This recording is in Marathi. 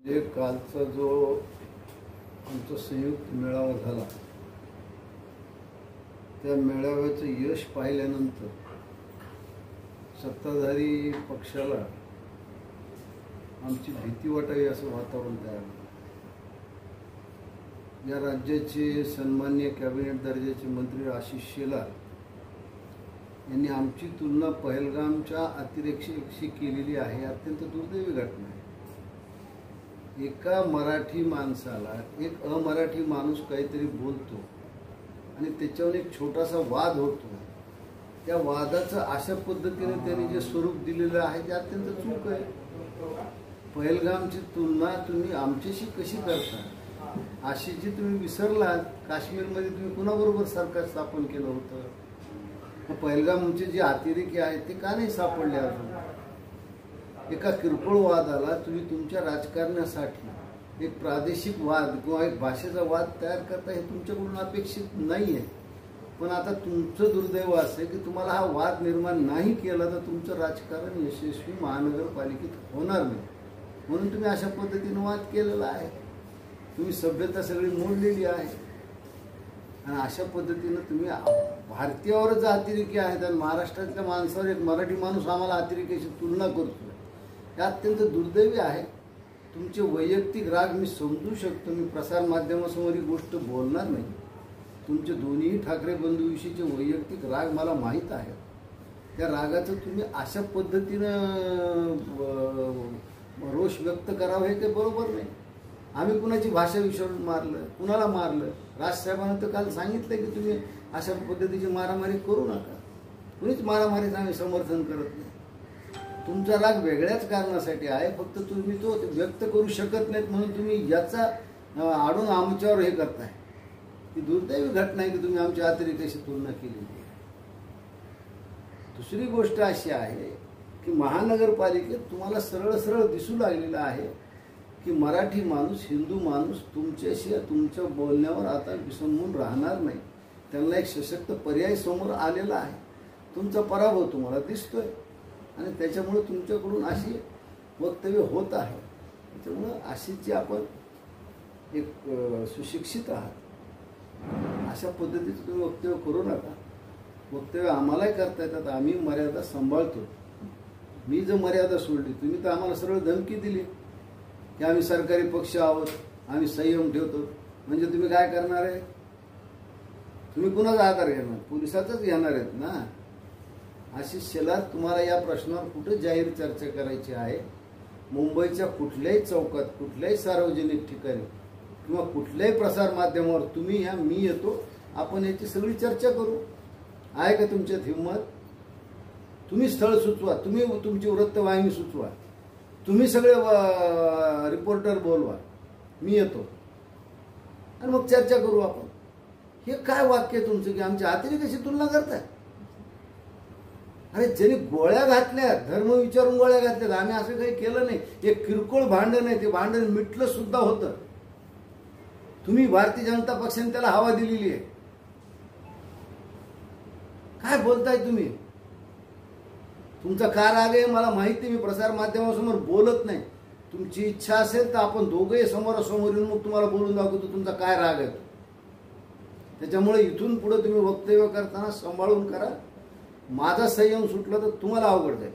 जे कालचा जो आमचा संयुक्त मेळावा झाला त्या मेळाव्याचं यश पाहिल्यानंतर सत्ताधारी पक्षाला आमची भीती वाटावी असं वातावरण तयार झालं। या राज्याचे सन्माननीय कॅबिनेट दर्जाचे मंत्री आशिष शेलार यांनी आमची तुलना पहलगामच्या अतिरेक्याशी केलेली आहे। अत्यंत दुर्दैवी घटना आहे। एका मराठी माणसाला एक अमराठी माणूस काहीतरी बोलतो आणि त्याच्यावर एक छोटासा वाद होतो। त्या वादाचं अशा पद्धतीने त्यांनी जे स्वरूप दिलेलं आहे ते अत्यंत चूक आहे। पहलगामची तुलना तुम्ही आमच्याशी कशी करता? आशिषजी तुम्ही विसरलात, काश्मीरमध्ये तुम्ही कुणाबरोबर सरकार स्थापन केलं होतं? पहलगामचे जे अतिरेकी आहेत ते का नाही सापडले अजून? एका किरकोळ वादाला तुम्ही तुमच्या राजकारणासाठी एक प्रादेशिक वाद किंवा एक भाषेचा वाद तयार करता हे तुमच्याकडून अपेक्षित नाही आहे। पण आता तुमचं दुर्दैव असं आहे की तुम्हाला हा वाद निर्माण नाही केला तर तुमचं राजकारण यशस्वी महानगरपालिकेत होणार नाही। म्हणून तुम्ही अशा पद्धतीने वाद केलेला आहे। तुम्ही सभ्यता सगळी मोडलेली आहे आणि अशा पद्धतीने तुम्ही भारतीयावरच अतिरेकी आहेत आणि महाराष्ट्रातल्या माणसावर एक मराठी माणूस आम्हाला अतिरेकीची तुलना करतो। हे अत्यंत दुर्दैवी आहे। तुमचे वैयक्तिक राग मी समजू शकतो, मी प्रसार माध्यमासमोर ही गोष्ट बोलणार नाही। तुमचे दोन्ही ठाकरे बंधूविषयीचे वैयक्तिक राग मला माहीत आहे। त्या रागाचं तुम्ही अशा पद्धतीनं रोष व्यक्त करावं हे काही बरोबर नाही। आम्ही कुणाची भाषा विसरून मारलं, कुणाला मारलं? राजसाहेबांना तर काल सांगितलं की तुम्ही अशा पद्धतीची मारामारी करू नका। कुणीच मारामारीचं आम्ही समर्थन करत नाही। तुमचा राग वेगळ्याच कारणासाठी आहे, फक्त तुम्ही तो व्यक्त करू शकत नाहीत म्हणून तुम्ही याचा आडून आमच्यावर हे करताय। ही दुर्दैवी घटना आहे की तुम्ही आमच्या अतिरेक्याशी तुलना केली। दुसरी गोष्ट अशी आहे की महानगरपालिकेत तुम्हाला सरळ सरळ दिसू लागलेलं आहे की मराठी माणूस, हिंदू माणूस तुमच्याशी तुमच्या बोलण्यावर आता विसंबून राहणार नाही। त्यांना एक सशक्त पर्याय समोर आलेला आहे। तुमचा पराभव तुम्हाला दिसतोय आणि त्याच्यामुळे तुमच्याकडून अशी वक्तव्य होत आहे। त्याच्यामुळे अशीची आपण एक सुशिक्षित आहात, अशा पद्धतीचं तुम्ही वक्तव्य करू नका। वक्तव्य आम्हालाही करता येतात, आम्ही मर्यादा सांभाळतो। मी जर मर्यादा सोडली, तुम्ही तर आम्हाला सरळ धमकी दिली की आम्ही सरकारी पक्ष आहोत, आम्ही संयम ठेवतो। म्हणजे तुम्ही काय करणार आहे? तुम्ही कुणाचा आधार घेणार? पोलिसाचाच घेणार आहेत ना। आशिष शेलार, तुम्हाला या प्रश्नावर कुठे जाहीर चर्चा करायची आहे? मुंबईच्या कुठल्याही चौकात, कुठल्याही सार्वजनिक ठिकाणी किंवा कुठल्याही प्रसार माध्यमावर तुम्ही या, मी येतो, आपण याची सगळी चर्चा करू। आहे का तुमच्यात हिंमत? तुम्ही स्थळ सुचवा, तुम्ही तुमची वृत्तवाहिनी सुचवा, तुम्ही सगळे रिपोर्टर बोलवा, मी येतो आणि मग चर्चा करू आपण। हे काय वाक्य तुमचं की आमच्या अतिरेक्याशी तुलना करताय? अरे ज्यांनी गोळ्या घातल्या, धर्म विचारून गोळ्या घातल्या, आम्ही असं काही केलं नाही। एक किरकोळ भांडण आहे, ते भांडण मिटलं सुद्धा होतं। तुम्ही भारतीय जनता पक्षाने त्याला हवा दिलेली आहे। काय बोलताय तुम्ही? तुमचा का राग आहे मला माहिती, मी प्रसार माध्यमासमोर बोलत नाही। तुमची इच्छा असेल तर आपण दोघे समोरासमोर येऊन मग तुम्हाला बोलून दाखवतो तुमचा काय राग आहे। त्याच्यामुळे इथून पुढे तुम्ही वक्तव्य करताना सांभाळून करा। माझा संयम सुटला तर तुम्हाला अवघड जाईल।